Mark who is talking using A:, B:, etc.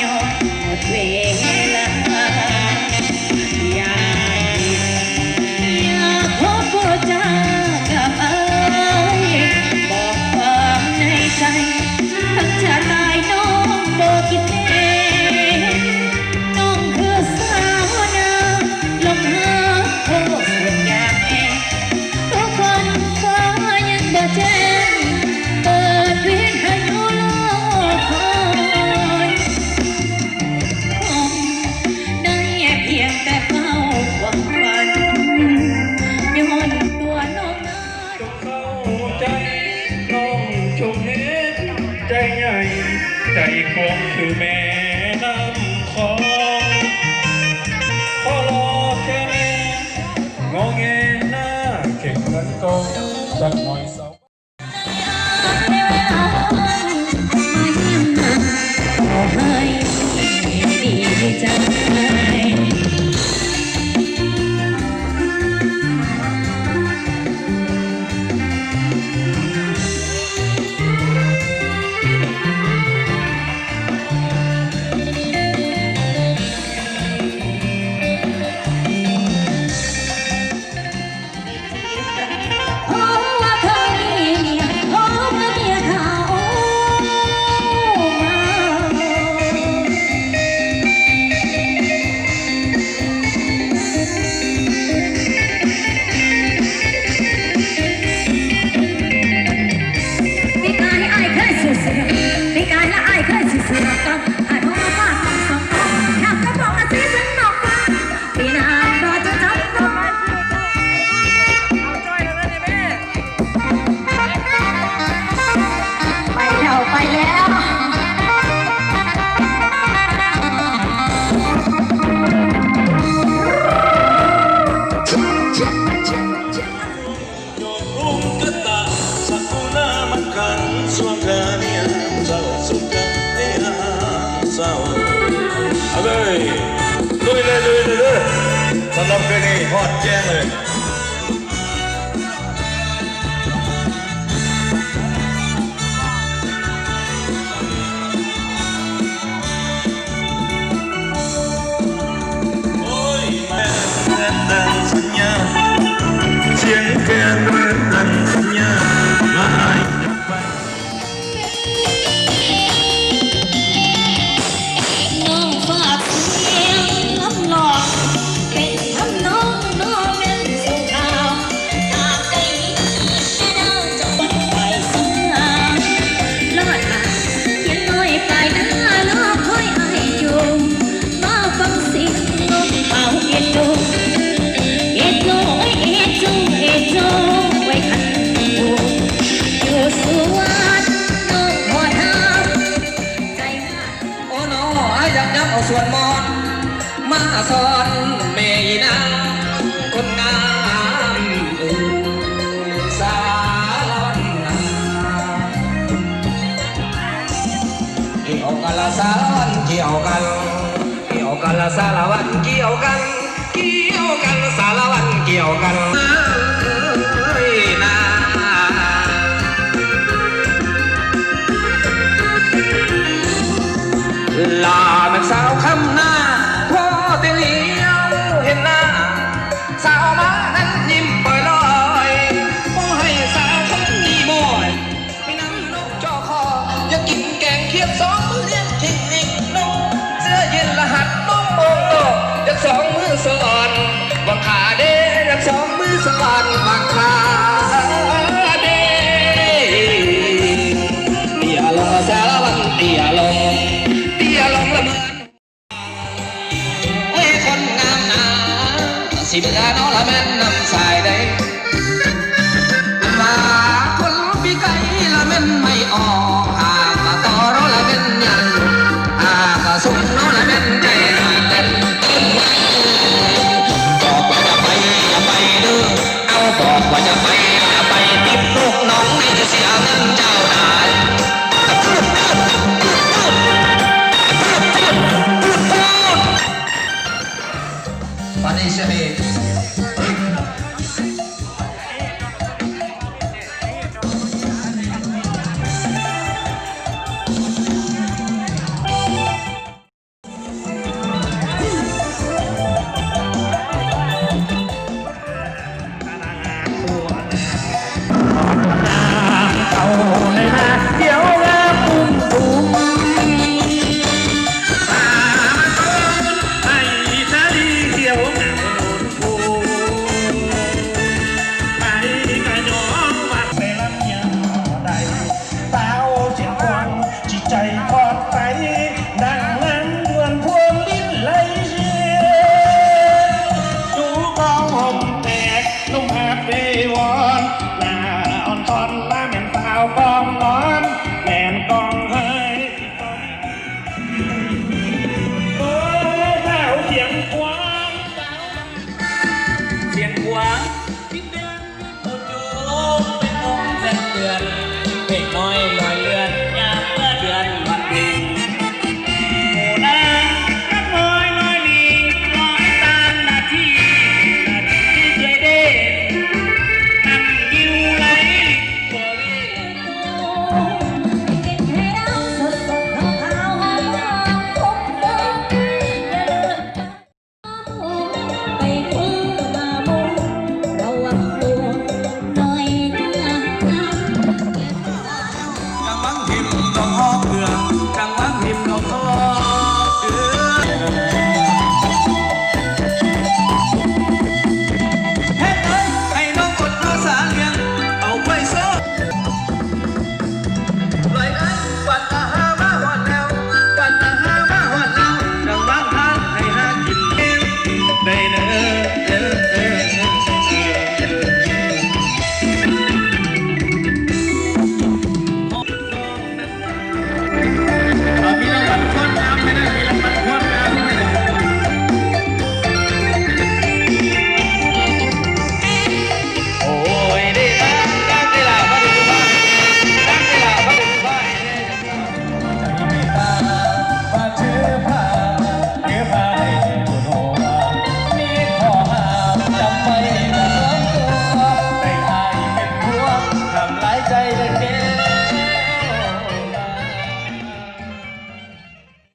A: ยอมหมดเวลาอยากพบพูดจากับอายบอกความในใจทั้งจะตายน้องบอกกินเองน้องคือสาวนาลมหาโคตรอยากเองทุกคนฟ้ายังบ่แจ้งเปิดเวียนให้โน้ลอยคงได้เพียงแต่เฝ้าหวังฝันย้อนตัวน้องนั้น
B: จงเข้าใจน้องจงเห็นใจใหญ่ใจกว้างคือแม่น้ำคองพอรอแค่แม่งอแงหน้าเข่งกันกองสักหน่อยเศร้า
A: ในเวลามาเยี่ยมมาขอให้ดีใจ
B: เอาเลยลุยเลยสำหรับเพลงนี้ฮอตแจ้งเลยโอ้ยแม่เหมือนดังสัญญาเสียงแกนเหมือนดังสัญญามาให้เอาส่วนมอนมาสอนเมยนางคนงามสารวันเกี่ยวกันละสารวันเกี่ยวกันละสารวันเกี่ยวกันสารวันเกี่ยวกันลาเป็นสาวคำหน้าพอเตียวเห็นหน้าสาวมานั้นยิ้มปล่อยลอยพอให้สาวคำนี้บ่อยไปนั่งนกจอคออยากกินแกงเขียดสองมือเลี้ยงทิ้งนิ่งนกเสื้อเย็นรหัสน้องโป่งโตอยากสองมือสอนบังขาเด้อยากสองมือสอนบังขาเด้เตี่ยลงสารวันเตี่ยลงละเมินเว้คนงามนาสิบดาโน